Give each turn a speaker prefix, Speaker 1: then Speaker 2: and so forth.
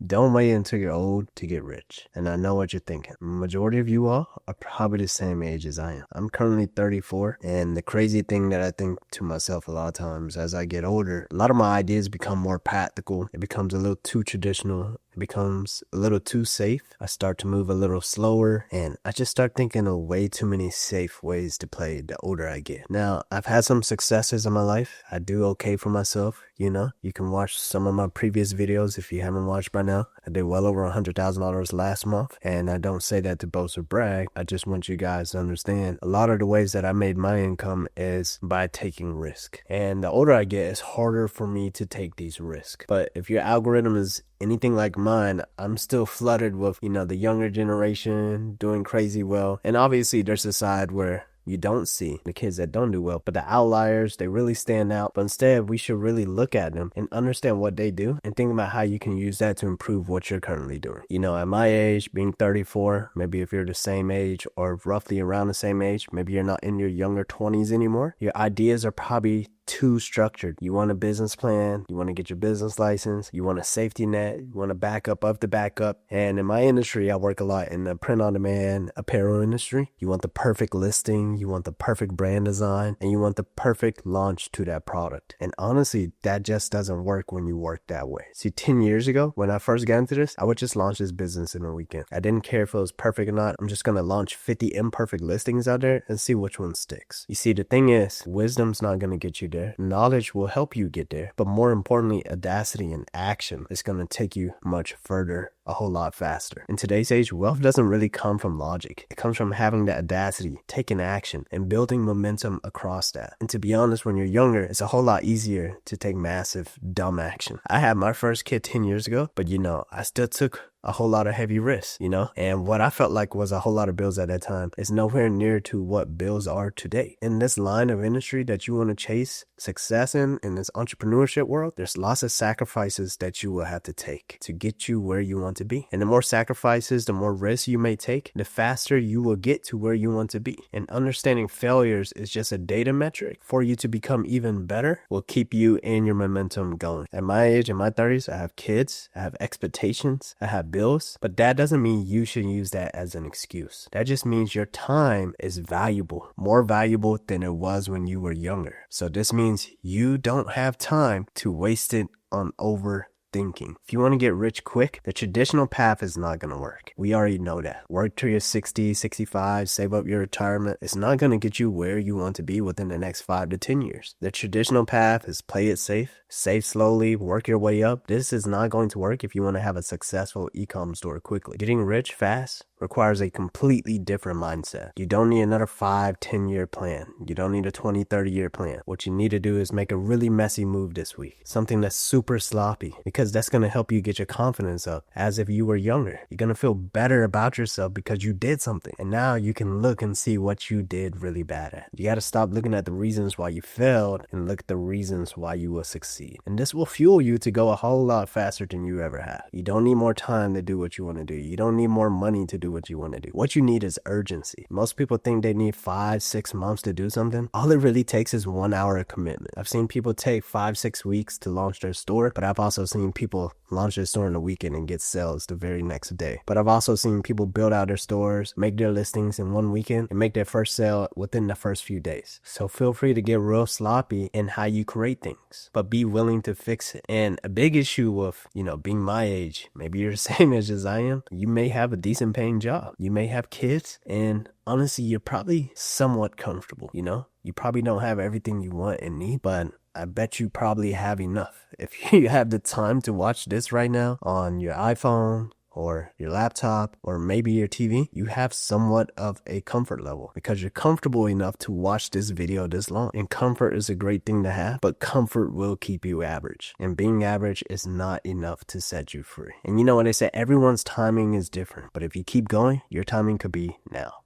Speaker 1: Don't wait until you're old to get rich. And I know what you're thinking. Majority of you all are probably the same age as I am. I'm currently 34, and the crazy thing that I think to myself a lot of times as I get older, a lot of my ideas become more practical. It becomes a little too traditional. It becomes a little too safe. I start to move a little slower, and I just start thinking of way too many safe ways to play the older I get. Now, I've had some successes in my life. I do okay for myself, you know. You can watch some of my previous videos if you haven't watched by now. I did well over $100,000 last month, and I don't say that to boast or brag. I just want you guys to understand a lot of the ways that I made my income is by taking risk. And the older I get, it's harder for me to take these risks. But if your algorithm is anything like mine, I'm still flooded with, the younger generation doing crazy well. And obviously there's a side where you don't see the kids that don't do well, but the outliers, they really stand out. But instead, we should really look at them and understand what they do and think about how you can use that to improve what you're currently doing. At my age, being 34, maybe if you're the same age or roughly around the same age, maybe you're not in your younger 20s anymore, your ideas are probably too structured. You want a business plan, you want to get your business license, you want a safety net, you want a backup of the backup. And in my industry, I work a lot in the print-on-demand apparel industry. You want the perfect listing, you want the perfect brand design, and you want the perfect launch to that product. And honestly, that just doesn't work when you work that way. See, 10 years ago, when I first got into this, I would just launch this business in a weekend. I didn't care if it was perfect or not. I'm just going to launch 50 imperfect listings out there and see which one sticks. You see, the thing is, wisdom's not going to get you there. Knowledge will help you get there, but more importantly, audacity and action is going to take you much further, a whole lot faster. In today's age, wealth doesn't really come from logic. It comes from having the audacity, taking action, and building momentum across that. And to be honest, when you're younger, it's a whole lot easier to take massive, dumb action. I had my first kid 10 years ago, but I still took a whole lot of heavy risks, and what I felt like was a whole lot of bills at that time is nowhere near to what bills are today. In this line of industry that you want to chase success in this entrepreneurship world, there's lots of sacrifices that you will have to take to get you where you want to be. And the more sacrifices, the more risks you may take, the faster you will get to where you want to be. And understanding failures is just a data metric for you to become even better will keep you and your momentum going. At my age, in my 30s, I have kids, I have expectations, I have bills, but that doesn't mean you should use that as an excuse. That just means your time is valuable, more valuable than it was when you were younger. So this means you don't have time to waste it on overthinking. If you want to get rich quick, the traditional path is not going to work. We already know that. Work till you're 60, 65, save up your retirement. It's not going to get you where you want to be within the next 5 to 10 years. The traditional path is play it safe, save slowly, work your way up. This is not going to work if you want to have a successful e-com store quickly. Getting rich fast requires a completely different mindset. You don't need another 5-10 year plan. You don't need a 20-30 year plan. What you need to do is make a really messy move this week. Something that's super sloppy, because that's going to help you get your confidence up as if you were younger. You're going to feel better about yourself because you did something. And now you can look and see what you did really bad at. You got to stop looking at the reasons why you failed and look at the reasons why you will succeed. And this will fuel you to go a whole lot faster than you ever have. You don't need more time to do what you want to do. You don't need more money to do what you want to do. What you need is urgency. Most people think they need 5-6 months to do something. All it really takes is 1 hour of commitment. I've seen people take 5-6 weeks to launch their store, but I've also seen people launch their store in a weekend and get sales the very next day. But I've also seen people build out their stores, make their listings in 1 weekend, and make their first sale within the first few days. So feel free to get real sloppy in how you create things, but be willing to fix it. And a big issue with, being my age, maybe you're the same age as I am, you may have a decent paying job. You may have kids, and honestly, you're probably somewhat comfortable, You probably don't have everything you want and need, but I bet you probably have enough. If you have the time to watch this right now on your iPhone or your laptop or maybe your TV, you have somewhat of a comfort level because you're comfortable enough to watch this video this long. And comfort is a great thing to have, but comfort will keep you average. And being average is not enough to set you free. And you know what they say, everyone's timing is different, but if you keep going, your timing could be now.